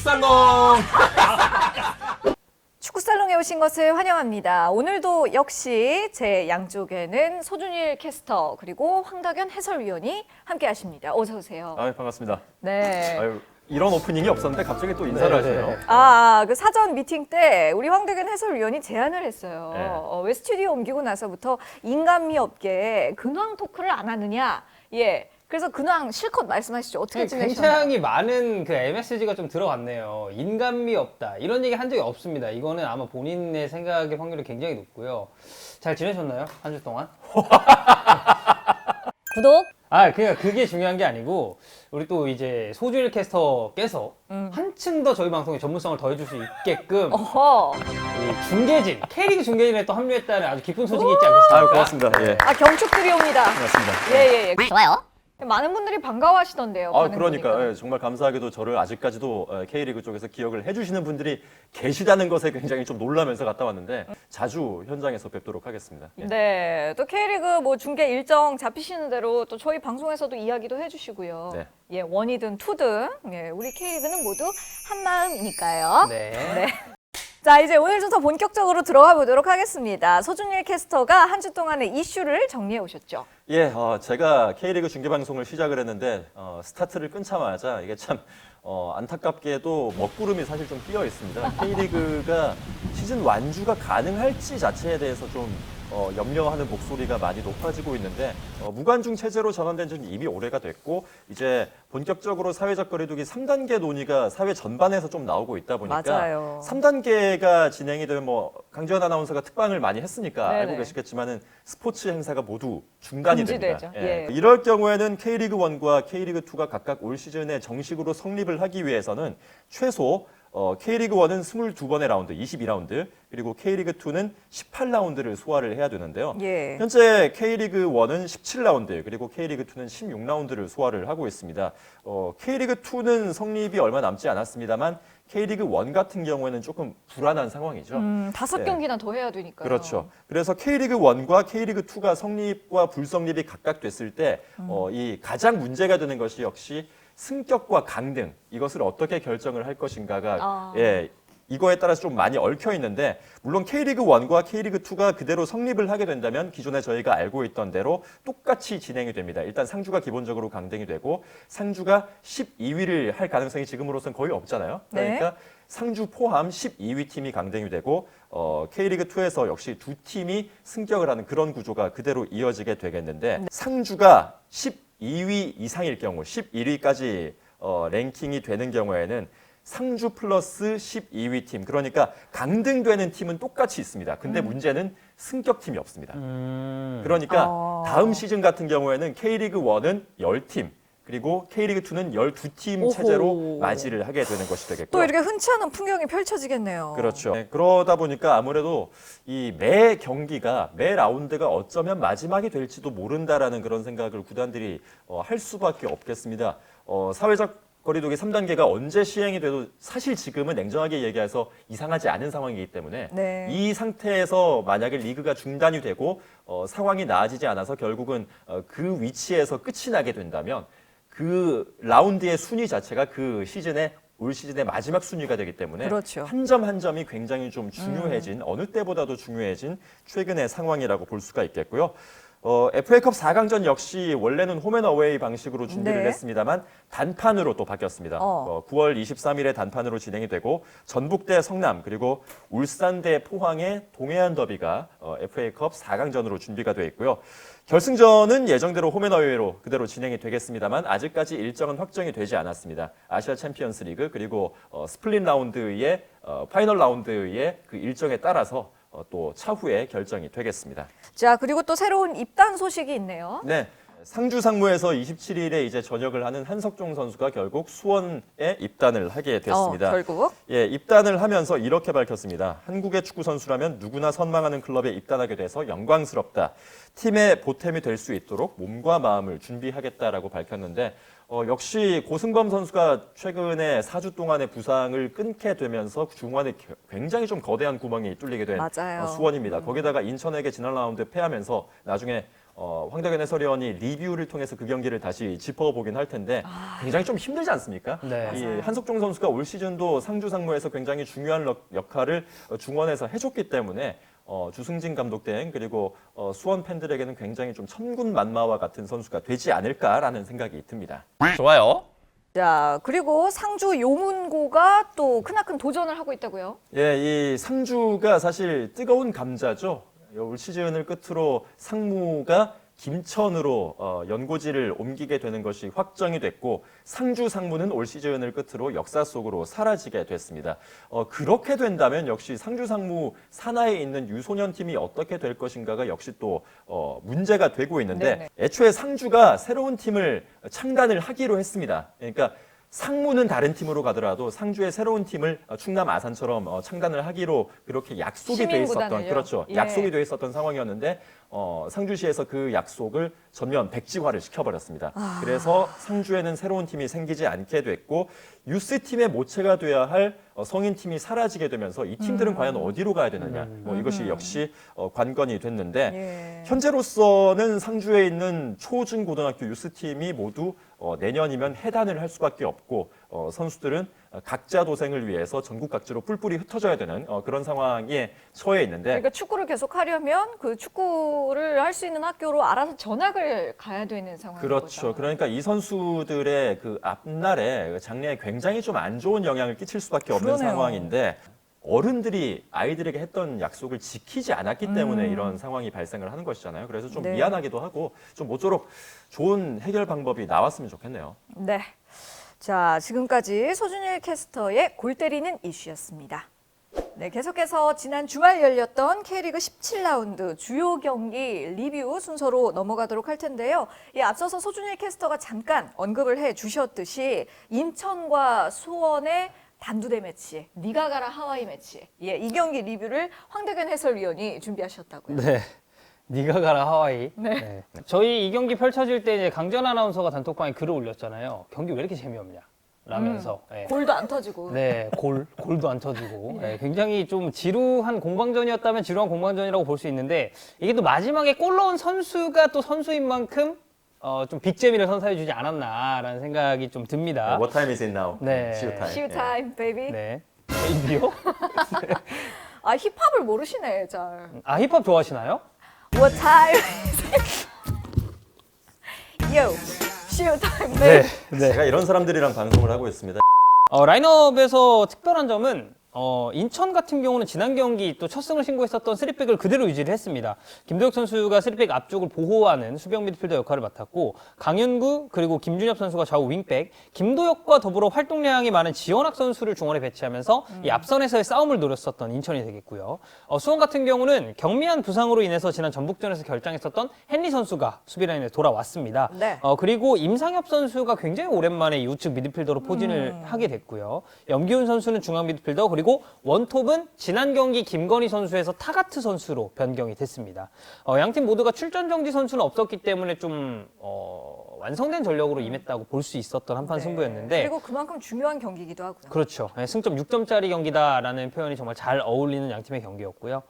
살롱! 축구살롱에 오신 것을 환영합니다. 오늘도 역시 제 양쪽에는 소준일 캐스터 그리고 황덕연 해설위원이 함께 하십니다. 어서 오세요. 아, 반갑습니다. 네. 아유, 이런 오프닝이 없었는데 갑자기 또 인사를 하시네요. 그 사전 미팅 때 우리 황덕연 해설위원이 제안을 했어요. 네. 왜 스튜디오 옮기고 나서부터 인간미 없게 근황 토크를 안 하느냐. 예. 그래서 근황 실컷 말씀하시죠. 어떻게 지내셨나요? 굉장히 많은 그 MSG가 좀 들어갔네요. 인간미 없다. 이런 얘기 한 적이 없습니다. 이거는 아마 본인의 생각의 확률이 굉장히 높고요. 잘 지내셨나요? 한 주 동안? 구독. 그냥 그게 중요한 게 아니고 우리 또 이제 소주일 캐스터께서 한층 더 저희 방송에 전문성을 더해줄 수 있게끔 어허. 이 중계진, K리그 중계진에 또 합류했다는 아주 기쁜 소식이 있지 않겠습니까? 아유, 고맙습니다. 예. 경축들이 옵니다. 반갑습니다. 예. 좋아요. 많은 분들이 반가워하시던데요. 아, 반응 그러니까 보니까. 예, 정말 감사하게도 저를 아직까지도 K리그 쪽에서 기억을 해주시는 분들이 계시다는 것에 굉장히 좀 놀라면서 갔다 왔는데 자주 현장에서 뵙도록 하겠습니다. 예. 네, 또 K리그 뭐 중계 일정 잡히시는 대로 또 저희 방송에서도 이야기도 해주시고요. 네. 예, 원이든 투든 예, 우리 K리그는 모두 한 마음이니까요. 네. 자, 이제 오늘 순서 본격적으로 들어가 보도록 하겠습니다. 소준일 캐스터가 한 주 동안의 이슈를 정리해 오셨죠. 예, 제가 K리그 중계방송을 시작을 했는데 스타트를 끊자마자 이게 참 안타깝게도 먹구름이 사실 좀 끼어 있습니다. K리그가 시즌 완주가 가능할지 자체에 대해서 좀 염려하는 목소리가 많이 높아지고 있는데 무관중 체제로 전환된 지는 이미 오래가 됐고 이제 본격적으로 사회적 거리두기 3단계 논의가 사회 전반에서 좀 나오고 있다 보니까 맞아요. 3단계가 진행이 되면 뭐 강지원 아나운서가 특방을 많이 했으니까 네네. 알고 계시겠지만은 스포츠 행사가 모두 중단이 금지되죠. 됩니다. 예. 이럴 경우에는 K리그 1과 K리그 2가 각각 올 시즌에 정식으로 성립을 하기 위해서는 최소 K리그 1은 22번의 라운드, 22라운드, 그리고 K리그 2는 18라운드를 소화를 해야 되는데요. 예. 현재 K리그 1은 17라운드, 그리고 K리그 2는 16라운드를 소화를 하고 있습니다. K리그 2는 성립이 얼마 남지 않았습니다만 K리그 1 같은 경우에는 조금 불안한 상황이죠. 5경기나 더 해야 되니까요. 그렇죠. 그래서 K리그 1과 K리그 2가 성립과 불성립이 각각 됐을 때 이 가장 문제가 되는 것이 역시 승격과 강등, 이것을 어떻게 결정을 할 것인가가 이거에 따라서 좀 많이 얽혀 있는데, 물론 K리그 1과 K리그 2가 그대로 성립을 하게 된다면 기존에 저희가 알고 있던 대로 똑같이 진행이 됩니다. 일단 상주가 기본적으로 강등이 되고 상주가 12위를 할 가능성이 지금으로선 거의 없잖아요. 그러니까 상주 포함 12위 팀이 강등이 되고 K리그 2에서 역시 두 팀이 승격을 하는 그런 구조가 그대로 이어지게 되겠는데, 상주가 12위 이상일 경우 11위까지 랭킹이 되는 경우에는 상주 플러스 12위 팀, 그러니까 강등되는 팀은 똑같이 있습니다. 근데 문제는 승격팀이 없습니다. 그러니까 다음 시즌 같은 경우에는 K리그 1은 10팀, 그리고 K리그 2는 12팀 체제로 맞이를 하게 되는 것이 되겠고요. 또 이렇게 흔치 않은 풍경이 펼쳐지겠네요. 그렇죠. 그러다 보니까 아무래도 이 매 경기가, 매 라운드가 어쩌면 마지막이 될지도 모른다라는 그런 생각을 구단들이 할 수밖에 없겠습니다. 사회적 거리두기 3단계가 언제 시행이 돼도 사실 지금은 냉정하게 얘기해서 이상하지 않은 상황이기 때문에 이 상태에서 만약에 리그가 중단이 되고 상황이 나아지지 않아서 결국은 그 위치에서 끝이 나게 된다면 그 라운드의 순위 자체가 그 시즌의 올 시즌의 마지막 순위가 되기 때문에 그렇죠. 한 점 한 점이 굉장히 좀 중요해진, 어느 때보다도 중요해진 최근의 상황이라고 볼 수가 있겠고요. FA컵 4강전 역시 원래는 홈앤어웨이 방식으로 준비를 했습니다만 단판으로 또 바뀌었습니다. 9월 23일에 단판으로 진행이 되고 전북 대 성남, 그리고 울산 대 포항의 동해안 더비가 FA컵 4강전으로 준비가 되어 있고요. 결승전은 예정대로 홈앤어웨이로 그대로 진행이 되겠습니다만 아직까지 일정은 확정이 되지 않았습니다. 아시아 챔피언스 리그 그리고 스플릿 라운드의 파이널 라운드의 그 일정에 따라서 또 차후에 결정이 되겠습니다. 자, 그리고 또 새로운 입단 소식이 있네요. 네. 상주 상무에서 27일에 이제 전역을 하는 한석종 선수가 결국 수원에 입단을 하게 됐습니다. 결국? 예, 입단을 하면서 이렇게 밝혔습니다. 한국의 축구 선수라면 누구나 선망하는 클럽에 입단하게 돼서 영광스럽다. 팀의 보탬이 될 수 있도록 몸과 마음을 준비하겠다라고 밝혔는데 역시 고승범 선수가 최근에 4주 동안의 부상을 끊게 되면서 중원에 굉장히 좀 거대한 구멍이 뚫리게 된 맞아요. 수원입니다. 거기다가 인천에게 지난 라운드 패하면서 나중에 황덕현 해설위원이 리뷰를 통해서 그 경기를 다시 짚어보긴 할 텐데 굉장히 좀 힘들지 않습니까? 네. 이 한석종 선수가 올 시즌도 상주 상무에서 굉장히 중요한 역할을 중원에서 해줬기 때문에 주승진 감독 등 그리고 수원 팬들에게는 굉장히 좀 천군만마와 같은 선수가 되지 않을까라는 생각이 듭니다. 좋아요. 자, 그리고 상주 요문고가 또 크나큰 도전을 하고 있다고요? 예, 이 상주가 사실 뜨거운 감자죠. 올 시즌을 끝으로 상무가 김천으로 연고지를 옮기게 되는 것이 확정이 됐고 상주 상무는 올 시즌을 끝으로 역사 속으로 사라지게 됐습니다. 그렇게 된다면 역시 상주 상무 산하에 있는 유소년 팀이 어떻게 될 것인가가 역시 또 문제가 되고 있는데 네네. 애초에 상주가 새로운 팀을 창단을 하기로 했습니다. 그러니까 상무는 다른 팀으로 가더라도 상주의 새로운 팀을 충남 아산처럼 창단을 하기로 그렇게 약속이 돼 있었던 시민구단을요? 그렇죠. 예. 약속이 돼 있었던 상황이었는데 상주시에서 그 약속을 전면 백지화를 시켜버렸습니다. 그래서 상주에는 새로운 팀이 생기지 않게 됐고 유스 팀의 모체가 돼야 할 성인 팀이 사라지게 되면서 이 팀들은 과연 어디로 가야 되느냐 이것이 역시 관건이 됐는데 예. 현재로서는 상주에 있는 초중고등학교 유스 팀이 모두 내년이면 해단을 할 수밖에 없고 선수들은 각자 도생을 위해서 전국 각지로 뿔뿔이 흩어져야 되는 그런 상황에 처해 있는데 그러니까 축구를 계속 하려면 그 축구를 할 수 있는 학교로 알아서 전학을 가야 되는 상황인 그렇죠. 거죠. 그러니까 이 선수들의 그 앞날에 그 장래에 굉장히 좀 안 좋은 영향을 끼칠 수밖에 없는 그러네요. 상황인데 어른들이 아이들에게 했던 약속을 지키지 않았기 때문에 이런 상황이 발생을 하는 것이잖아요. 그래서 좀 네. 미안하기도 하고 좀 모쪼록 좋은 해결 방법이 나왔으면 좋겠네요. 네. 자, 지금까지 소준일 캐스터의 골 때리는 이슈였습니다. 네, 계속해서 지난 주말 열렸던 K리그 17라운드 주요 경기 리뷰 순서로 넘어가도록 할 텐데요. 앞서서 소준일 캐스터가 잠깐 언급을 해 주셨듯이 인천과 수원의 단두대 매치, 니가 가라 하와이 매치. 이 경기 리뷰를 황덕현 해설위원이 준비하셨다고요. 네. 니가 가라 하와이. 네. 저희 이 경기 펼쳐질 때 이제 강전 아나운서가 단톡방에 글을 올렸잖아요. 경기 왜 이렇게 재미없냐? 라면서. 네. 골도 안 터지고. 네, 골도 안 터지고. 네, 굉장히 좀 지루한 공방전이었다면 지루한 공방전이라고 볼 수 있는데 이게 또 마지막에 골 넣은 선수가 또 선수인 만큼 좀 빅재미를 선사해주지 않았나라는 생각이 좀 듭니다. What time is it now? 네. 시우타임. 시우타임, 베이비. 네. 베이비요? 아, 힙합을 모르시네, 잘. 아, 힙합 좋아하시나요? What time? Yo, 시우타임, 네. 베이비. 제가 이런 사람들이랑 방송을 하고 있습니다. 라인업에서 특별한 점은 인천 같은 경우는 지난 경기 또 첫 승을 신고했었던 3백을 그대로 유지를 했습니다. 김도혁 선수가 3백 앞쪽을 보호하는 수비형 미드필더 역할을 맡았고 강윤구 그리고 김준엽 선수가 좌우 윙백, 김도혁과 더불어 활동량이 많은 지원학 선수를 중원에 배치하면서 이 앞선에서의 싸움을 노렸었던 인천이 되겠고요. 수원 같은 경우는 경미한 부상으로 인해서 지난 전북전에서 결장했었던 헨리 선수가 수비 라인에 돌아왔습니다. 네. 그리고 임상엽 선수가 굉장히 오랜만에 우측 미드필더로 포진을 하게 됐고요. 염기훈 선수는 중앙 미드필더 그리고 원톱은 지난 경기 김건희 선수에서 타가트 선수로 변경이 됐습니다. 양팀 모두가 출전 정지 선수는 없었기 때문에 좀 완성된 전력으로 임했다고 볼 수 있었던 한판 승부였는데 그리고 그만큼 중요한 경기이기도 하고요. 그렇죠. 승점 6점짜리 경기다라는 표현이 정말 잘 어울리는 양팀의 경기였고요.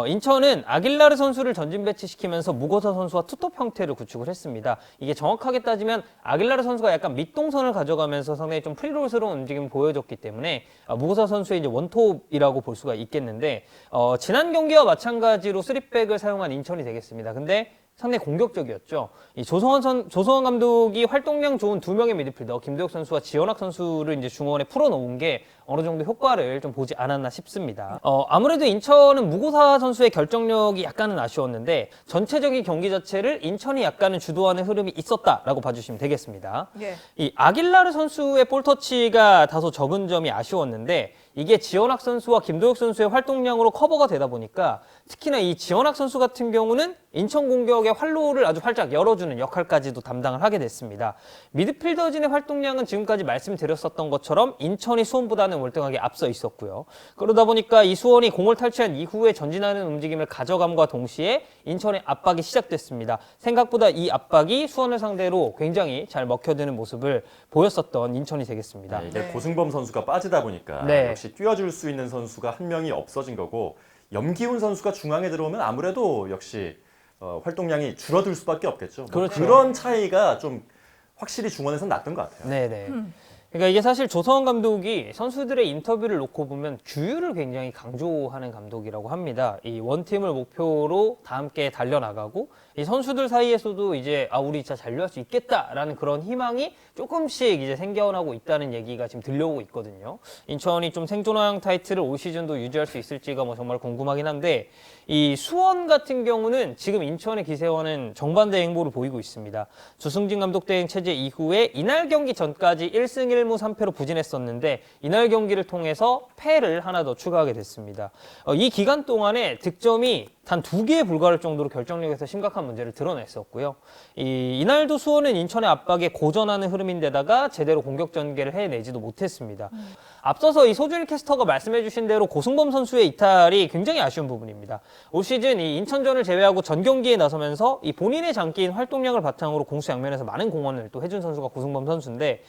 인천은 아길라르 선수를 전진 배치시키면서 무거사 선수와 투톱 형태를 구축을 했습니다. 이게 정확하게 따지면 아길라르 선수가 약간 밑동선을 가져가면서 상당히 좀 프리롤스러운 움직임을 보여줬기 때문에 무거사 선수의 이제 원톱이라고 볼 수가 있겠는데 지난 경기와 마찬가지로 3백을 사용한 인천이 되겠습니다. 근데 상당히 공격적이었죠. 이 조성원 감독이 활동량 좋은 두 명의 미드필더 김도혁 선수와 지원학 선수를 이제 중원에 풀어놓은 게 어느 정도 효과를 좀 보지 않았나 싶습니다. 아무래도 인천은 무고사 선수의 결정력이 약간은 아쉬웠는데 전체적인 경기 자체를 인천이 약간은 주도하는 흐름이 있었다라고 봐주시면 되겠습니다. 예. 이 아길라르 선수의 볼터치가 다소 적은 점이 아쉬웠는데 이게 지원학 선수와 김도혁 선수의 활동량으로 커버가 되다 보니까 특히나 이 지원학 선수 같은 경우는 인천 공격의 활로를 아주 활짝 열어주는 역할까지도 담당을 하게 됐습니다. 미드필더진의 활동량은 지금까지 말씀드렸었던 것처럼 인천이 수원보다는 월등하게 앞서 있었고요. 그러다 보니까 이 수원이 공을 탈취한 이후에 전진하는 움직임을 가져감과 동시에 인천의 압박이 시작됐습니다. 생각보다 이 압박이 수원을 상대로 굉장히 잘 먹혀드는 모습을 보였었던 인천이 되겠습니다. 이게 네. 고승범 선수가 빠지다 보니까 네. 역시 뛰어줄 수 있는 선수가 한 명이 없어진 거고 염기훈 선수가 중앙에 들어오면 아무래도 역시 활동량이 줄어들 수밖에 없겠죠. 뭐 그렇죠. 그런 차이가 좀 확실히 중원에서는 났던 것 같아요. 네네. 그러니까 이게 사실 조성원 감독이 선수들의 인터뷰를 놓고 보면 규율을 굉장히 강조하는 감독이라고 합니다. 이 원팀을 목표로 다 함께 달려나가고 이 선수들 사이에서도 이제 우리 진짜 잔류할 수 있겠다라는 그런 희망이 조금씩 이제 생겨나고 있다는 얘기가 지금 들려오고 있거든요. 인천이 좀 생존왕 타이틀을 올 시즌도 유지할 수 있을지가 뭐 정말 궁금하긴 한데 이 수원 같은 경우는 지금 인천의 기세와는 정반대 행보를 보이고 있습니다. 주승진 감독 대행 체제 이후에 이날 경기 전까지 1승 1무 3패로 부진했었는데 이날 경기를 통해서 패를 하나 더 추가하게 됐습니다. 이 기간 동안에 득점이 단 2개에 불과할 정도로 결정력에서 심각한 문제를 드러냈었고요. 이날도 수원은 인천의 압박에 고전하는 흐름인데다가 제대로 공격 전개를 해내지도 못했습니다. 앞서서 이 소준일 캐스터가 말씀해주신 대로 고승범 선수의 이탈이 굉장히 아쉬운 부분입니다. 올 시즌 이 인천전을 제외하고 전 경기에 나서면서 이 본인의 장기인 활동량을 바탕으로 공수 양면에서 많은 공헌을 또 해준 선수가 고승범 선수인데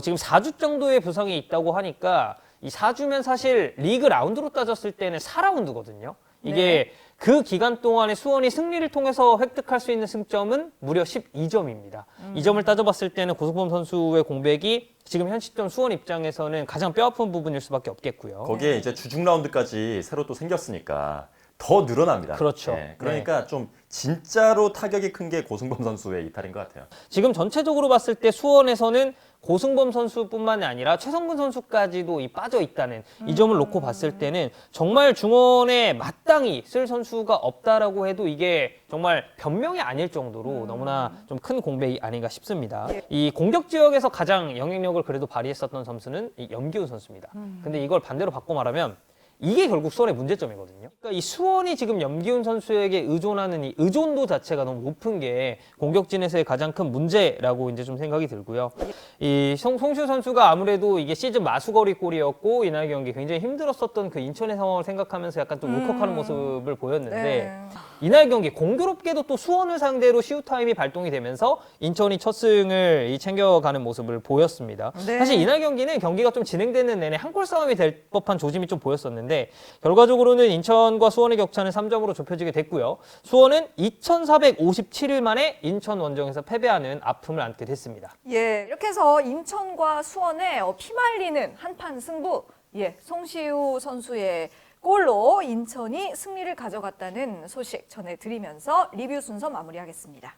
지금 4주 정도의 부상이 있다고 하니까 이 4주면 사실 리그 라운드로 따졌을 때는 4라운드거든요. 이게 그 기간 동안에 수원이 승리를 통해서 획득할 수 있는 승점은 무려 12점입니다. 이 점을 따져봤을 때는 고승범 선수의 공백이 지금 현 시점 수원 입장에서는 가장 뼈아픈 부분일 수밖에 없겠고요. 거기에 이제 주중 라운드까지 새로 또 생겼으니까 더 늘어납니다. 그렇죠. 네, 그러니까 좀 진짜로 타격이 큰 게 고승범 선수의 이탈인 것 같아요. 지금 전체적으로 봤을 때 수원에서는 고승범 선수뿐만이 아니라 최성근 선수까지도 빠져 있다는 이 점을 놓고 봤을 때는 정말 중원에 마땅히 쓸 선수가 없다라고 해도 이게 정말 변명이 아닐 정도로 너무나 좀 큰 공백이 아닌가 싶습니다. 이 공격 지역에서 가장 영향력을 그래도 발휘했었던 선수는 이 염기훈 선수입니다. 근데 이걸 반대로 바꿔 말하면 이게 결국 수원의 문제점이거든요. 그러니까 이 수원이 지금 염기훈 선수에게 의존하는 이 의존도 자체가 너무 높은 게 공격진에서의 가장 큰 문제라고 이제 좀 생각이 들고요. 이 송시우 선수가 아무래도 이게 시즌 마수거리 골이었고 이날 경기 굉장히 힘들었었던 그 인천의 상황을 생각하면서 약간 좀 울컥하는 모습을 보였는데 네. 이날 경기 공교롭게도 또 수원을 상대로 시우타임이 발동이 되면서 인천이 첫 승을 챙겨가는 모습을 보였습니다. 네. 사실 이날 경기는 경기가 좀 진행되는 내내 한 골 싸움이 될 법한 조짐이 좀 보였었는데 결과적으로는 인천과 수원의 격차는 3점으로 좁혀지게 됐고요. 수원은 2457일 만에 인천 원정에서 패배하는 아픔을 안게 됐습니다. 예, 이렇게 해서 인천과 수원의 피말리는 한판 승부. 예, 송시우 선수의 골로 인천이 승리를 가져갔다는 소식 전해드리면서 리뷰 순서 마무리하겠습니다.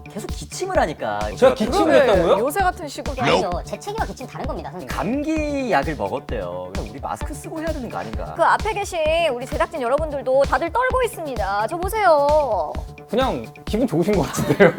계속 기침을 하니까 제가 기침을 했다고요? 요새 같은 시국에 아니죠. 재채기와 기침 다른 겁니다, 선생님. 감기 약을 먹었대요. 그럼 우리 마스크 쓰고 해야 되는 거 아닌가? 그 앞에 계신 우리 제작진 여러분들도 다들 떨고 있습니다. 저 보세요. 그냥 기분 좋으신 것 같은데요?